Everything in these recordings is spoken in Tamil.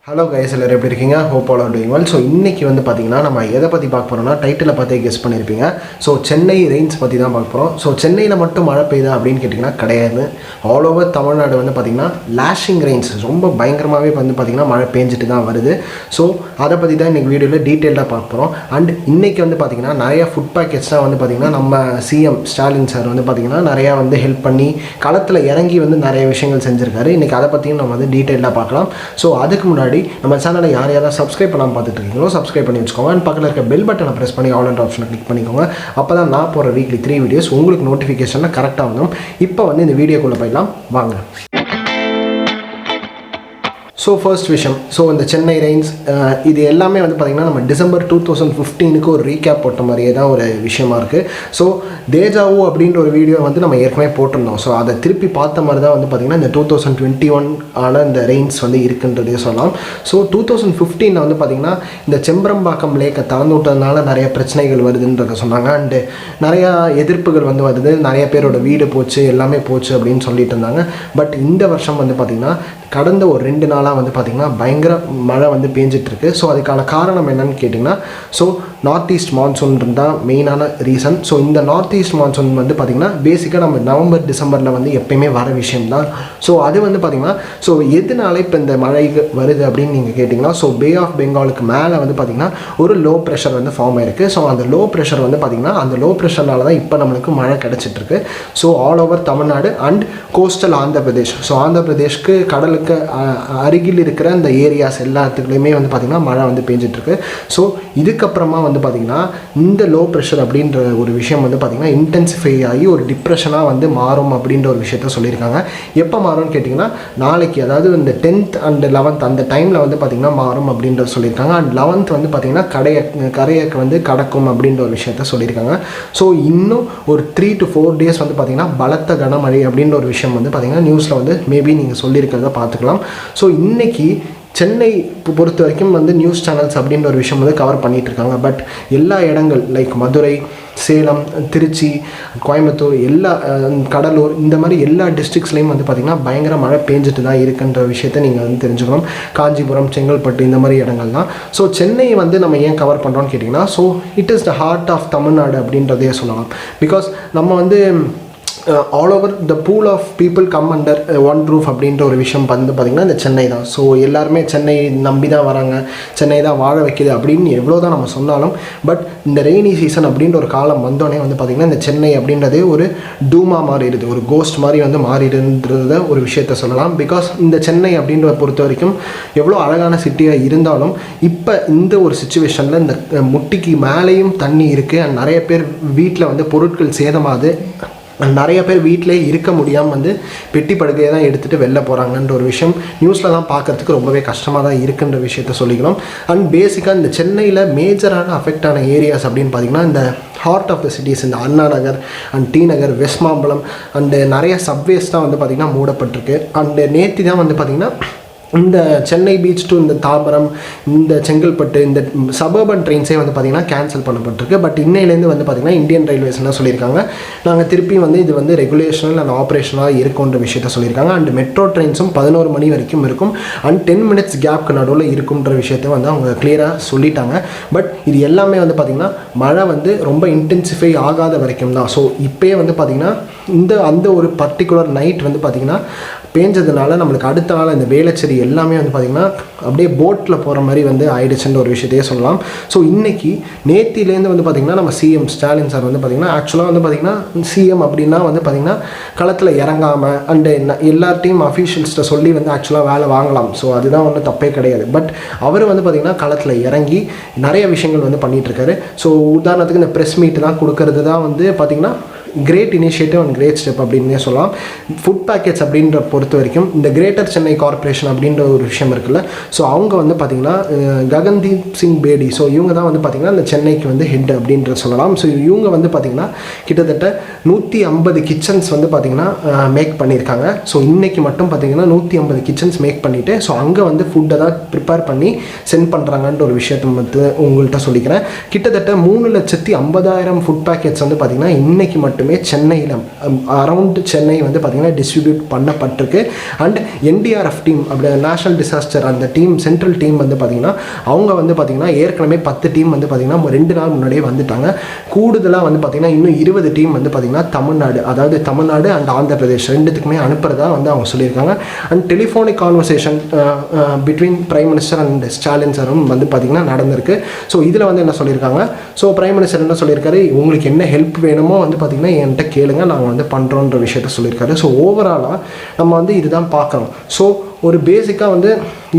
ஹலோ கைஸ், எல்லாரும் எப்படி இருக்கீங்க? Hope all are doing well. So இன்றைக்கி வந்து பார்த்திங்கன்னா நம்ம எதை பற்றி பார்க்க போகிறோம்னா, டைட்டிலை பார்த்தே கெஸ் பண்ணியிருப்பீங்க. ஸோ சென்னை ரெயின்ஸ் பற்றி தான் பார்க்க போகிறோம். ஸோ சென்னையில் மட்டும் மழை பெய்யுதா அப்படின்னு கேட்டிங்கன்னா கிடையாது. ஆல் ஓவர் தமிழ்நாடு வந்து பார்த்திங்கன்னா லேஷிங் ரெயின்ஸ் ரொம்ப பயங்கரமாகவே வந்து பார்த்திங்கன்னா மழை பெஞ்சிட்டு தான் வருது. ஸோ அதை பற்றி தான் இன்றைக்கி வீடியோவில் டீட்டெயிலாக பார்க்க போகிறோம். அண்ட் இன்றைக்கி வந்து பார்த்திங்கன்னா நிறையா ஃபுட் பேக்கெட்ஸ் தான் வந்து பார்த்திங்கன்னா நம்ம சிஎம் ஸ்டாலின் சார் வந்து பார்த்திங்கன்னா நிறையா வந்து ஹெல்ப் பண்ணி களத்தில் இறங்கி வந்து நிறைய விஷயங்கள் செஞ்சுருக்காரு. இன்றைக்கி அதை பற்றியும் நம்ம வந்து டீட்டெயிலாக பார்க்கலாம். ஸோ அதுக்கு முன்னாடி நம்ம சேனலை யார் யாராவது சப்ஸ்கிரைப் பண்ணாமல் பார்த்துட்டு இருக்கீங்களோ சப்ஸ்கிரைப் பண்ணி வச்சுக்கோங்க. அண்ட் பக்கத்தில் இருக்க பெல் பட்டனை ப்ரெஸ் பண்ணி ஆல் அண்ட் ஆப்ஷனை கிளிக் பண்ணிக்கோங்க. அப்போ தான் நான் போகிற வீக்லி 3 வீடியோஸ் உங்களுக்கு நோட்டிஃபிகேஷனில் கரெக்டாக வந்துடும். இப்போ வந்து இந்த வீடியோக்குள்ளே போயிடலாம் வாங்க. ஸோ ஃபர்ஸ்ட் விஷயம், ஸோ இந்த சென்னை ரெயின்ஸ் இது எல்லாமே வந்து பார்த்திங்கன்னா நம்ம டிசம்பர் 2015 ஒரு ரீகேப் போட்ட மாதிரியே தான் ஒரு விஷயமா இருக்குது. ஸோ தேஜாவோ அப்படின்ற ஒரு வீடியோ வந்து நம்ம ஏற்கனவே போட்டிருந்தோம். ஸோ அதை திருப்பி பார்த்த மாதிரி தான் வந்து பார்த்திங்கன்னா இந்த 2021 ஆன இந்த ரெயின்ஸ் வந்து இருக்குன்றதே சொல்லலாம். ஸோ 2015 வந்து பார்த்திங்கன்னா இந்த செம்பரம்பாக்கம் லேக்கை திறந்து விட்டதுனால நிறைய பிரச்சனைகள் வருதுன்றதை சொன்னாங்க. அண்டு நிறையா எதிர்ப்புகள் வந்து வருது, நிறைய பேரோட வீடு போச்சு, எல்லாமே போச்சு அப்படின்னு சொல்லிட்டு இருந்தாங்க. பட் இந்த வருஷம் வந்து பார்த்திங்கன்னா கடந்த ஒரு 2 நாளாக வந்து பார்த்திங்கன்னா பயங்கர மழை வந்து பேஞ்சிட்ருக்கு. ஸோ அதுக்கான காரணம் என்னன்னு கேட்டிங்கன்னா, ஸோ நார்த் ஈஸ்ட் மான்சூன் தான் மெயினான ரீசன். ஸோ இந்த நார்த் ஈஸ்ட் மான்சூன் வந்து பார்த்திங்கன்னா பேசிக்காக நம்ம நவம்பர் டிசம்பரில் வந்து எப்பயுமே வர விஷயம்தான். ஸோ அது வந்து பார்த்திங்கன்னா ஸோ எதனால இப்போ இந்த மழை வருது அப்படின்னு நீங்கள் கேட்டிங்கன்னா, ஸோ பே ஆஃப் பெங்காலுக்கு மேலே வந்து பார்த்திங்கன்னா ஒரு லோ ப்ரெஷர் வந்து ஃபார்ம் ஆயிருக்கு. ஸோ அந்த லோ ப்ரெஷர் வந்து பார்த்திங்கன்னா அந்த லோ ப்ரெஷர்னால தான் இப்போ நம்மளுக்கு மழை கிடச்சிட்ருக்கு. So all over Tamil Nadu and coastal Andhra Pradesh, so Andhra பிரதேஷ்க்கு கடலுக்கு அருகில் இருக்கிற அந்த ஏரியாஸ் எல்லாத்துக்குலையுமே வந்து பார்த்திங்கன்னா மழை வந்து பேஞ்சிட்ருக்கு. ஸோ இதுக்கப்புறமா வந்து பார்த்திங்கன்னா இந்த லோ ப்ரெஷர் அப்படின்ற ஒரு விஷயம் வந்து பார்த்திங்கன்னா இன்டென்சிஃபை ஆகி ஒரு டிப்ரெஷனாக வந்து மாறும் அப்படின்ற ஒரு விஷயத்த சொல்லியிருக்காங்க. எப்போ மாறும்னு கேட்டிங்கன்னா நாளைக்கு, அதாவது இந்த 10th and 11th அந்த டைமில் வந்து பார்த்திங்கன்னா மாறும் அப்படின்ற சொல்லியிருக்காங்க. அண்ட் 11th வந்து பார்த்திங்கன்னா கரையக்கு வந்து கடக்கும் அப்படின்ற ஒரு விஷயத்த சொல்லியிருக்காங்க. ஸோ இன்னும் ஒரு 3 to 4 days வந்து பார்த்திங்கன்னா பலத்த கனமழை அப்படின்ற ஒரு விஷயம் வந்து பார்த்திங்கன்னா நியூஸில் வந்து மேபி நீங்கள் சொல்லியிருக்கிறத பார்த்துக்கலாம். ஸோ இன்றைக்கி சென்னை பொறுத்த வரைக்கும் வந்து நியூஸ் சேனல்ஸ் அப்படின்ற ஒரு விஷயம் வந்து கவர் பண்ணிகிட்டு இருக்காங்க. பட் எல்லா இடங்கள் லைக் மதுரை, சேலம், திருச்சி, கோயம்புத்தூர், எல்லா கடலூர், இந்த மாதிரி எல்லா டிஸ்ட்ரிக்ஸ்லேயும் வந்து பார்த்திங்கன்னா பயங்கர மழை பேஞ்சிட்டு தான் இருக்குன்ற விஷயத்த நீங்கள் வந்து தெரிஞ்சுக்கணும். காஞ்சிபுரம், செங்கல்பட்டு, இந்த மாதிரி இடங்கள் தான். ஸோ சென்னையை வந்து நம்ம ஏன் கவர் பண்ணுறோன்னு கேட்டிங்கன்னா, so it is the heart of Tamil Nadu அப்படின்றதே சொல்லலாம். பிகாஸ் நம்ம வந்து all over the pool of people come under one roof அப்படின்ற ஒரு விஷயம் வந்து பார்த்திங்கன்னா இந்த சென்னை தான். ஸோ எல்லாருமே சென்னை நம்பி தான் வராங்க, சென்னை தான் வாழ வைக்கிது அப்படின்னு எவ்வளோ தான் நம்ம சொன்னாலும், பட் இந்த ரெய்னி சீசன் அப்படின்ற ஒரு காலம் வந்தோடனே வந்து பார்த்திங்கன்னா இந்த சென்னை அப்படின்றதே ஒரு டூமா மாறிடுது, ஒரு கோஸ்ட் மாதிரி வந்து மாறிடுன்றத ஒரு விஷயத்த சொல்லலாம். பிகாஸ் இந்த சென்னை அப்படின்றத பொறுத்த வரைக்கும் எவ்வளோ அழகான சிட்டியாக இருந்தாலும் இப்போ இந்த ஒரு சுச்சுவேஷனில் இந்த முட்டிக்கு மேலேயும் தண்ணி இருக்குது. அண்ட் நிறைய பேர் வீட்டில் வந்து பொருட்கள் சேதமாகுது. நிறைய பேர் வீட்டிலே இருக்க முடியாமல் வந்து பெட்டி படுக்கையை தான் எடுத்துகிட்டு வெளில போகிறாங்கன்ற ஒரு விஷயம் நியூஸில் தான் பார்க்குறதுக்கு ரொம்பவே கஷ்டமாக தான் இருக்குன்ற விஷயத்த சொல்லிக்கலாம். அண்ட் பேசிக்காக இந்த சென்னையில் மேஜரான அஃபெக்ட் ஆன ஏரியாஸ் அப்படின்னு பார்த்திங்கன்னா இந்த ஹார்ட் ஆஃப் த சிட்டிஸ், இந்த Anna Nagar and T Nagar, west Mambalam and நிறைய சப்வேஸ் தான் வந்து பார்த்திங்கன்னா மூடப்பட்டிருக்கு. அண்டு நேற்று தான் வந்து பார்த்திங்கன்னா இந்த சென்னை பீச் டு இந்த தாம்பரம், இந்த செங்கல்பட்டு, இந்த சபர்பன் ட்ரெயின்ஸே வந்து பார்த்திங்கன்னா கேன்சல் பண்ணப்பட்டிருக்கு. பட் இன்னையிலேருந்து வந்து பார்த்திங்கன்னா இந்தியன் ரயில்வேஸ் என்ன சொல்லியிருக்காங்க, நாங்கள் திருப்பி வந்து இது வந்து ரெகுலேஷனல் அண்ட் ஆப்ரேஷனாக இருக்குன்ற விஷயத்த சொல்லியிருக்காங்க. அண்ட் மெட்ரோ ட்ரெயின்ஸும் 11 மணி வரைக்கும் இருக்கும் அண்ட் 10 minutes கேப்க்கு நடுவில் இருக்குன்ற விஷயத்த வந்து அவங்க கிளியராக சொல்லிட்டாங்க. பட் இது எல்லாமே வந்து பார்த்திங்கன்னா மழை வந்து ரொம்ப இன்டென்சிஃபை ஆகாத வரைக்கும் தான். ஸோ இப்போயே வந்து பார்த்திங்கன்னா அந்த ஒரு பர்டிகுலர் நைட் வந்து பார்த்திங்கன்னா பேஞ்சதுனால நம்மளுக்கு அடுத்த நாள் இந்த வேளச்சேரி எல்லாமே வந்து பார்த்திங்கன்னா அப்படியே போட்டில் போகிற மாதிரி வந்து ஆயிடுச்சுன்ற ஒரு விஷயத்தையே சொல்லலாம். ஸோ இன்றைக்கி நேத்திலேருந்து வந்து பார்த்திங்கன்னா நம்ம சிஎம் ஸ்டாலின் சார் வந்து பார்த்திங்கன்னா ஆக்சுவலாக வந்து பார்த்திங்கன்னா சிஎம் அப்படின்னா வந்து பார்த்திங்கன்னா களத்தில் இறங்காமல் அண்டு எல்லார்ட்டையும் அஃபீஷியல்ஸ்ட்டை சொல்லி வந்து ஆக்சுவலாக வேலை வாங்கலாம். ஸோ அதுதான் ஒன்றும் தப்பே கிடையாது. பட் அவர் வந்து பார்த்திங்கன்னா களத்தில் இறங்கி நிறைய விஷயங்கள் வந்து பண்ணிகிட்ருக்காரு. ஸோ உதாரணத்துக்கு இந்த ப்ரெஸ் மீட் தான் கொடுக்கறது தான் வந்து பார்த்திங்கன்னா great initiative and great step அப்படின்னே சொல்லலாம். ஃபுட் பேக்கெட்ஸ் அப்படின்ற பொறுத்த வரைக்கும் இந்த கிரேட்டர் சென்னை கார்பரேஷன் அப்படின்ற ஒரு விஷயம் இருக்குல்ல, ஸோ அவங்க வந்து பார்த்திங்கன்னா ககன்தீப் சிங் பேடி, ஸோ இவங்க தான் வந்து பார்த்திங்கன்னா இந்த சென்னைக்கு வந்து ஹெட் அப்படின்ற சொல்லலாம். ஸோ இவங்க வந்து பார்த்திங்கன்னா கிட்டத்தட்ட 150 கிச்சன்ஸ் வந்து பார்த்திங்கன்னா மேக் பண்ணியிருக்காங்க. ஸோ இன்றைக்கி மட்டும் பார்த்திங்கன்னா 150 கிச்சன்ஸ் மேக் பண்ணிவிட்டு ஸோ அங்கே வந்து ஃபுட்டை தான் ப்ரிப்பேர் பண்ணி சென்ட் பண்ணுறாங்கன்ற ஒரு விஷயத்தை வந்து உங்கள்கிட்ட சொல்லிக்கிறேன். கிட்டத்தட்ட 3,50,000 ஃபுட் பேக்கெட்ஸ் வந்து பார்த்திங்கன்னா இன்றைக்கி மட்டும் மட்டுமே சென்னையில் அரவுண்ட் சென்னை வந்து பார்த்திங்கன்னா டிஸ்ட்ரிபியூட் பண்ணப்பட்டிருக்கு. அண்ட் NDRF டீம் அப்படி நேஷனல் டிசாஸ்டர் அந்த டீம் சென்ட்ரல் டீம் வந்து பார்த்திங்கன்னா அவங்க வந்து பார்த்திங்கன்னா ஏற்கனவே 10 டீம் வந்து பார்த்திங்கன்னா 2 நாள் முன்னாடியே வந்துட்டாங்க. கூடுதலாக வந்து பார்த்திங்கன்னா இன்னும் 20 டீம் வந்து பார்த்திங்கன்னா தமிழ்நாடு அண்ட் ஆந்திர பிரதேஷ் ரெண்டுத்துக்குமே அனுப்புறதா வந்து அவங்க சொல்லியிருக்காங்க. And telephonic conversation between prime minister and Stalin சாரும் வந்து பார்த்திங்கன்னா நடந்திருக்கு. ஸோ இதில் வந்து என்ன சொல்லியிருக்காங்க, ஸோ பிரைம் மினிஸ்டர் என்ன சொல்லியிருக்காரு, உங்களுக்கு என்ன ஹெல்ப் வேணுமோ வந்து பார்த்திங்கன்னா என்கிட்ட கேளுங்க, நாங்கள் வந்து பண்ணுறோன்ற விஷயத்த சொல்லியிருக்காரு. ஸோ ஓவராலாக நம்ம வந்து இதுதான் பார்க்குறோம். ஸோ ஒரு பேசிக்காக வந்து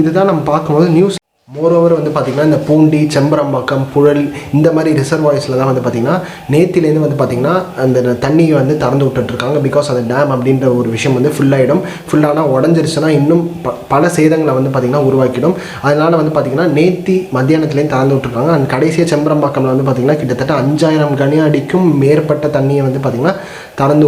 இதுதான் நம்ம பார்க்கும்போது நியூஸ். மோரோவர் வந்து பார்த்திங்கன்னா இந்த பூண்டி, செம்பரம்பாக்கம், புழல் இந்த மாதிரி ரிசர்வாய்ஸில் தான் வந்து பார்த்திங்கன்னா நேத்திலேருந்து வந்து பார்த்திங்கன்னா அந்த தண்ணியை வந்து திறந்து விட்டுட்ருக்காங்க. பிகாஸ் அந்த டேம் அப்படின்ற ஒரு விஷயம் வந்து ஃபுல்லானா உடஞ்சிருச்சுன்னா இன்னும் பல சேதங்களை வந்து பார்த்திங்கன்னா உருவாக்கிடும். அதனால் வந்து பார்த்திங்கன்னா நேத்தி மத்தியானத்துலேருந்து திறந்து விட்டுருக்காங்க. அண்ட் கடைசியாக செம்பரம்பாக்கம்ல வந்து பார்த்திங்கன்னா கிட்டத்தட்ட 5000 கன அடிக்கும் மேற்பட்ட தண்ணியை வந்து பார்த்திங்கன்னா திறந்து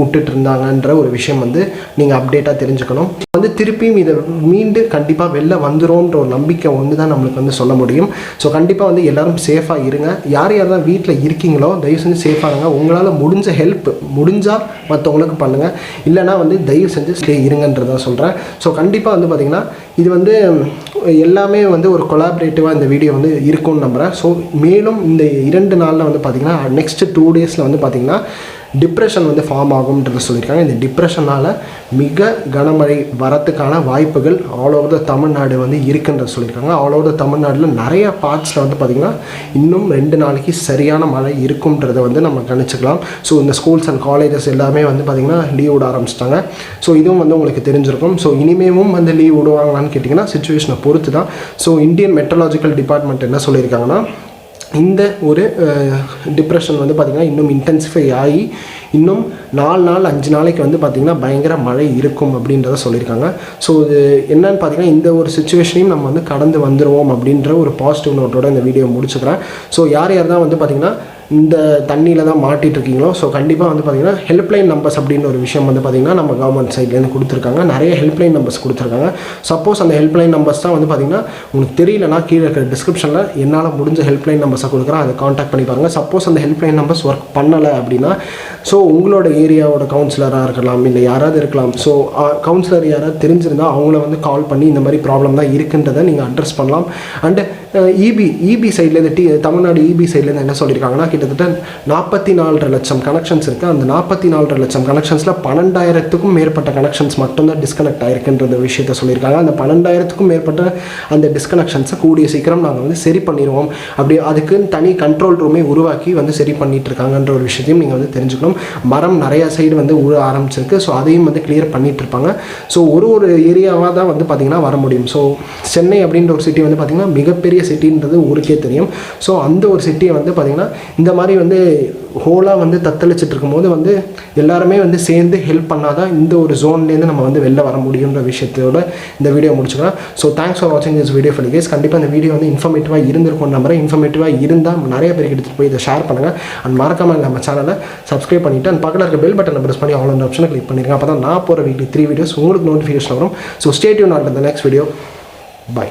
விட்டுட்டு இருந்தாங்கன்ற ஒரு விஷயம் வந்து நீங்கள் அப்டேட்டாக தெரிஞ்சுக்கணும். வந்து திருப்பியும் இதை மீண்டு கண்டிப்பாக வெளில வந்துடும்ன்ற ஒரு நம்பிக்கை ஒன்று தான் நம்மளுக்கு வந்து சொல்ல முடியும். ஸோ கண்டிப்பாக வந்து எல்லோரும் சேஃபாக இருங்க. யார் தான் வீட்டில் இருக்கீங்களோ தயவு செஞ்சு சேஃபாக இருங்க. உங்களால் முடிஞ்ச ஹெல்ப் முடிஞ்சால் மற்றவங்களுக்கு பண்ணுங்கள், இல்லைனா வந்து தயவு செஞ்சு ஸ்டே இருங்கன்றதான் சொல்கிறேன். ஸோ கண்டிப்பாக வந்து பார்த்திங்கன்னா இது வந்து எல்லாமே வந்து ஒரு கொலாபரேட்டிவாக இந்த வீடியோ வந்து இருக்கும்னு நம்புகிறேன். ஸோ மேலும் இந்த 2 நாளில் வந்து பார்த்திங்கன்னா நெக்ஸ்ட்டு 2 டேஸில் வந்து பார்த்திங்கன்னா டிப்ரெஷன் வந்து ஃபார்ம் ஆகும்ன்றத சொல்லியிருக்காங்க. இந்த டிப்ரெஷனால் மிக கனமழை வரத்துக்கான வாய்ப்புகள் ஆல் ஓவர் த தமிழ்நாடு வந்து இருக்குன்றத சொல்லியிருக்காங்க. ஆல் ஓவர் த தமிழ்நாட்டில் நிறைய பார்ட்ஸில் வந்து பார்த்திங்கன்னா இன்னும் 2 நாளைக்கு சரியான மழை இருக்கும்ன்றதை வந்து நம்ம கணிச்சிக்கலாம். ஸோ இந்த ஸ்கூல்ஸ் அண்ட் காலேஜஸ் எல்லாமே வந்து பார்த்திங்கன்னா லீவ் விட ஆரம்பிச்சிட்டாங்க. ஸோ இதுவும் வந்து உங்களுக்கு தெரிஞ்சிருக்கும். ஸோ இனிமேவும் வந்து லீவ் விடுவாங்களான்னு கேட்டிங்கன்னா சுச்சுவேஷனை பொறுத்து தான். ஸோ இந்தியன் மெட்ரலாஜிக்கல் டிபார்ட்மெண்ட் என்ன சொல்லியிருக்காங்கன்னா இந்த ஒரு டிப்ரெஷன் வந்து பார்த்திங்கன்னா இன்னும் இன்டென்சிஃபை ஆகி இன்னும் 4 நாள் 5 நாளைக்கு வந்து பார்த்திங்கன்னா பயங்கர மழை இருக்கும் அப்படின்றத சொல்லியிருக்காங்க. ஸோ இது என்னன்னு பார்த்திங்கன்னா இந்த ஒரு சுச்சுவேஷனையும் நம்ம வந்து கடந்து வந்துடுவோம் அப்படின்ற ஒரு பாசிட்டிவ் நோட்டோட இந்த வீடியோ முடிச்சுக்கிறேன். ஸோ யார் தான் வந்து பார்த்திங்கன்னா இந்த தண்ணியில் தான் மாட்டிகிட்டு இருக்கீங்களோ ஸோ கண்டிப்பாக வந்து பார்த்திங்கன்னா ஹெல்ப்லைன் நம்பர்ஸ் அப்படின்னு ஒரு விஷயம் வந்து பார்த்திங்கன்னா நம்ம கவர்மெண்ட் சைட்லேருந்து கொடுத்துருக்காங்க. நிறைய ஹெல்ப்லைன் நம்பர்ஸ் கொடுத்துருக்காங்க. சப்போஸ் அந்த ஹெல்ப்லைன் நம்பர்ஸ் தான் வந்து பார்த்திங்கன்னா உங்களுக்கு தெரியலனா கீழே இருக்கிற டிஸ்கிரிப்ஷனில் என்னால் முடிஞ்ச ஹெல்ப்லைன் நம்பர்ஸை கொடுக்குறேன், அதை காண்டாக்ட் பண்ணி பாருங்கள். சப்போஸ் அந்த ஹெல்ப்லைன் நம்பர்ஸ் ஒர்க் பண்ணலை அப்படின்னா ஸோ உங்களோட ஏரியாவோட கவுன்சிலராக இருக்கலாம், இல்லை யாராவது இருக்கலாம். ஸோ கவுன்சிலர் யாராவது தெரிஞ்சிருந்தால் அவங்கள வந்து கால் பண்ணி இந்த மாதிரி ப்ராப்ளம் தான் இருக்குன்றதை நீங்கள் அட்ரஸ் பண்ணலாம். அண்டு இபி சைட்லேருந்து தமிழ்நாடு இபி சைட்லேருந்து என்ன சொல்லியிருக்காங்கன்னா கிட்டத்தட்ட 44.5 லட்சம் கனெக்ஷன்ஸ் இருக்குது. அந்த 44.5 லட்சம் கனெக்ஷன்ஸில் 12,000க்கும் மேற்பட்ட கனெக்ஷன்ஸ் மட்டும்தான் டிஸ்கனெக்ட் ஆகிருக்குன்ற விஷயத்தை சொல்லியிருக்காங்க. அந்த 12,000க்கும் மேற்பட்ட அந்த டிஸ்கனெக்ஷன்ஸை கூடிய சீக்கிரம் நாங்கள் வந்து சரி பண்ணிடுவோம், அப்படி அதுக்குன்னு தனி கண்ட்ரோல் ரூமே உருவாக்கி வந்து சரி பண்ணிட்டு இருக்காங்கன்ற ஒரு விஷயத்தையும் நீங்கள் வந்து தெரிஞ்சுக்கணும். மரம் நிறையா சைடு வந்து உழ ஆரம்பிச்சிருக்கு. ஸோ அதையும் வந்து கிளியர் பண்ணிட்டு இருப்பாங்க. ஸோ ஒரு ஏரியாவாக தான் வந்து பார்த்திங்கன்னா வர முடியும். ஸோ சென்னை அப்படின்ற ஒரு சிட்டி வந்து பார்த்திங்கன்னா மிகப்பெரிய சிட்டின்றது ஊருக்கே தெரியும். ஸோ அந்த ஒரு சிட்டியை வந்து பார்த்திங்கன்னா இந்த மாதிரி வந்து ஹோலாக வந்து தத்தளிச்சிட்டு இருக்கும்போது வந்து எல்லாருமே வந்து சேர்ந்து ஹெல்ப் பண்ணாதான் இந்த ஒரு ஜோன்லேருந்து நம்ம வந்து வெளில வர முடியுன்ற விஷயத்தோட இந்த வீடியோ முடிச்சுக்கலாம். ஸோ தேங்க்ஸ் ஃபார் வாட்சிங் திஸ் வீடியோ ஃபார் கேஸ். கண்டிப்பாக இந்த வீடியோ வந்து இன்ஃபர்மேட்டிவாக இருந்திருக்கும் நம்புறேன். இன்ஃபர்மேட்டிவாக இருந்தால் நிறைய பேருக்கு எடுத்துகிட்டு போய் இதை ஷேர் பண்ணுங்கள். அண்ட் மறக்காமல் நம்ம சேனலை சப்ஸ்கிரைப் பண்ணிவிட்டு அண்ட் பக்கத்தில் இருக்க பெல் பட்டனை ப்ரெஸ் பண்ணி ஆல் ஆப்ஷனை கிளிக் பண்ணிருக்கேன். அப்போ தான் நான் போகிற வீக்லி 3 வீடியோஸ் உங்களுக்கு நோட்டிஃபிகேஷன் வரும். So stay tune on the next video. By.